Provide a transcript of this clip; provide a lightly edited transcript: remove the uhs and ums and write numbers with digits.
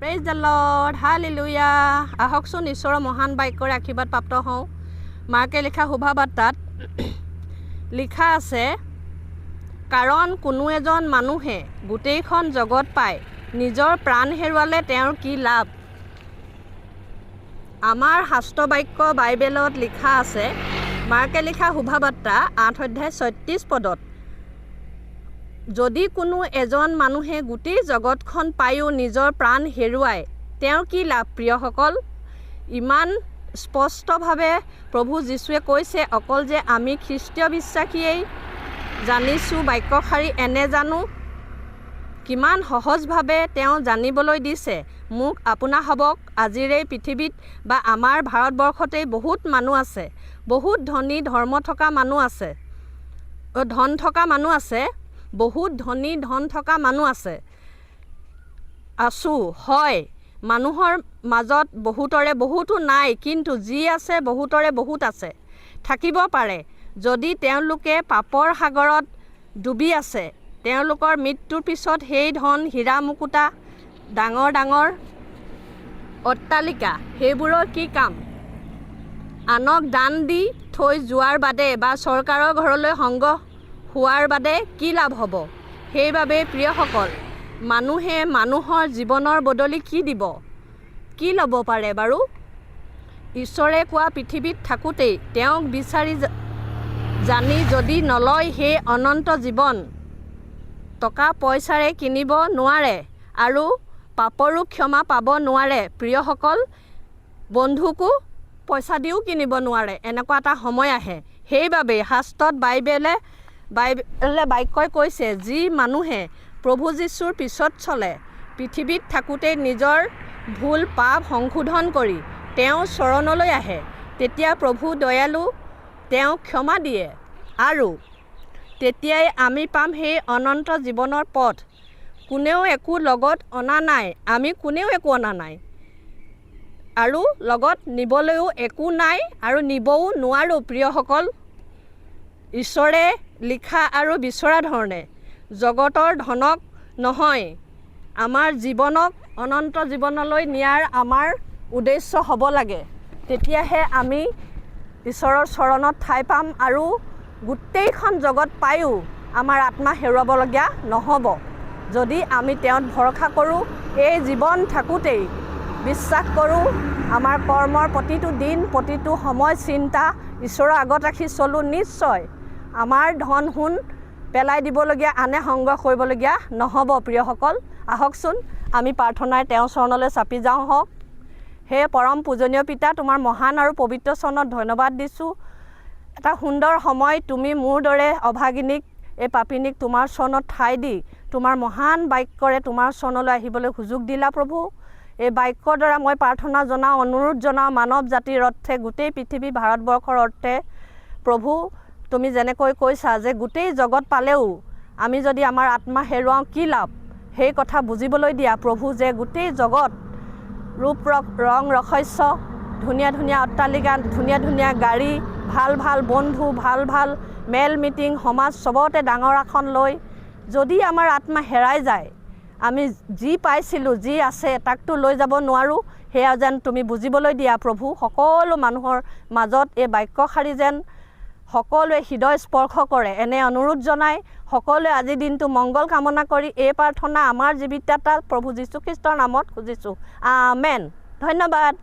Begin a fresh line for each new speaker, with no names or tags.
Praise the lord, hallelujah. আহকচোন ঈশ্বৰৰ মহান বাক্যৰ আশীৰ্বাদ প্ৰাপ্ত হওঁ। মাৰ্কে লিখা শুভবাৰ্তাত লিখা আছে, কাৰণ কোনো এজন মানুহে গোটেইখন জগত পাই নিজৰ প্ৰাণ হেৰুৱালে তেওঁৰ কি লাভ। আমাৰ শাস্ত্ৰ বাক্য বাইবেলত লিখা আছে, মাৰ্কে লিখা শুভবাৰ্তা 8:36 যদি কোনো এজন মানুহে গোটেই জগতখন পায়ো নিজৰ প্ৰাণ হেৰুৱায় তেওঁৰ কি লাভ। প্ৰিয়সকল, ইমান স্পষ্টভাৱে প্ৰভু যীশুৱে কৈছে, অকল যে আমি খ্ৰীষ্টীয় বিশ্বাসীয়েই জানিছোঁ বাক্যশাৰী এনে জানো, কিমান সহজভাৱে তেওঁ জানিবলৈ দিছে মোক আপোনাসৱক। আজিৰ এই পৃথিৱীত বা আমাৰ ভাৰতবৰ্ষতেই বহুত মানুহ আছে, বহুত ধনী ধৰ্ম থকা মানুহ আছে, ধন থকা মানুহ আছে, বহুত ধনী ধন থকা মানুহ আছে। আছোঁ হয়, মানুহৰ মাজত বহুতৰে বহুতো নাই, কিন্তু যি আছে বহুতৰে বহুত আছে। থাকিব পাৰে যদি তেওঁলোকে পাপৰ সাগৰত ডুবি আছে, তেওঁলোকৰ মৃত্যুৰ পিছত সেই ধন, হীৰা মুকুতা, ডাঙৰ ডাঙৰ অট্টালিকা, সেইবোৰৰ কি কাম? আনক দান দি থৈ যোৱাৰ বাদে বা চৰকাৰৰ ঘৰলৈ সংগ্ৰহ হোৱাৰ বাদে কি লাভ হ'ব? সেইবাবে প্ৰিয়সকল, মানুহে মানুহৰ জীৱনৰ বদলি কি দিব, কি ল'ব পাৰে বাৰু? ঈশ্বৰে কোৱা পৃথিৱীত থাকোঁতেই তেওঁক বিচাৰি জানি যদি নলয়, সেই অনন্ত জীৱন টকা পইচাৰে কিনিব নোৱাৰে আৰু পাপৰো ক্ষমা পাব নোৱাৰে। প্ৰিয়সকল, বন্ধুকো পইচা দিও কিনিব নোৱাৰে, এনেকুৱা এটা সময় আহে। সেইবাবেই শাস্ত্ৰত বাইবেলে বাক্যই কৈছে, যি মানুহে প্ৰভু যীশুৰ পিছত চলে, পৃথিৱীত থাকোঁতেই নিজৰ ভুল পাপ সংশোধন কৰি তেওঁৰ চৰণলৈ আহে, তেতিয়া প্ৰভু দয়ালু, তেওঁ ক্ষমা দিয়ে আৰু তেতিয়াই আমি পাম সেই অনন্ত জীৱনৰ পথ। কোনেও একো লগত অনা নাই, আমি কোনেও একো অনা নাই আৰু লগত নিবলৈও একো নাই আৰু নিবও নোৱাৰোঁ। প্ৰিয়সকল, ঈশ্বৰে লিখা আৰু বিচৰা ধৰণে জগতৰ ধনক নহয়, আমাৰ জীৱনক অনন্ত জীৱনলৈ নিয়াৰ আমাৰ উদ্দেশ্য হ'ব লাগে। তেতিয়াহে আমি ঈশ্বৰৰ চৰণত ঠাই পাম আৰু গোটেইখন জগত পায়ো আমাৰ আত্মা হেৰুৱাবলগীয়া নহ'ব। যদি আমি তেওঁত ভৰসা কৰোঁ, এই জীৱন থাকোঁতেই বিশ্বাস কৰোঁ, আমাৰ কৰ্মৰ প্ৰতিটো দিন, প্ৰতিটো সময় চিন্তা ঈশ্বৰৰ আগত ৰাখি চলোঁ, নিশ্চয় আমাৰ ধন সোণ পেলাই দিবলগীয়া, আনে সংগ্ৰহ কৰিবলগীয়া নহ'ব। প্ৰিয়সকল, আহকচোন আমি প্ৰাৰ্থনাৰে তেওঁৰ চৰণলৈ চাপি যাওঁ হওক। হে পৰম পূজনীয় পিতা, তোমাৰ মহান আৰু পবিত্ৰ চৰণত ধন্যবাদ দিছোঁ। এটা সুন্দৰ সময় তুমি মোৰ দৰে অভাগিনীক, এই পাপিনীক তোমাৰ চৰণত ঠাই দি তোমাৰ মহান বাক্যৰে তোমাৰ চৰণলৈ আহিবলৈ সুযোগ দিলা প্ৰভু। এই বাক্যৰ দ্বাৰা মই প্ৰাৰ্থনা জনাওঁ, অনুৰোধ জনাওঁ মানৱ জাতিৰ অৰ্থে, গোটেই পৃথিৱী ভাৰতবৰ্ষৰ অৰ্থে। প্ৰভু, তুমি যেনেকৈ কৈছা যে গোটেই জগত পালেও আমি যদি আমাৰ আত্মা হেৰুৱাওঁ কি লাভ, সেই কথা বুজিবলৈ দিয়া প্ৰভু। যে গোটেই জগত ৰূপ ৰং ৰহস্য, ধুনীয়া ধুনীয়া অট্টালিকা, ধুনীয়া ধুনীয়া গাড়ী, ভাল ভাল বন্ধু, ভাল ভাল মেল মিটিং, সমাজ চবতে ডাঙৰ আসন লৈ যদি আমাৰ আত্মা হেৰাই যায়, আমি যি পাইছিলোঁ, যি আছে তাকতো লৈ যাব নোৱাৰোঁ। সেয়া যেন তুমি বুজিবলৈ দিয়া প্ৰভু। সকলো মানুহৰ মাজত এই বাক্যশাৰী যেন সকলোৱে হৃদয় স্পৰ্শ কৰে, এনে অনুৰোধ জনাই সকলোৱে আজিৰ দিনটো মংগল কামনা কৰি এই প্ৰাৰ্থনা আমাৰ জীৱিতদাতা প্ৰভু যীশুখ্ৰীষ্টৰ নামত খুজিছোঁ, আমেন। ধন্যবাদ।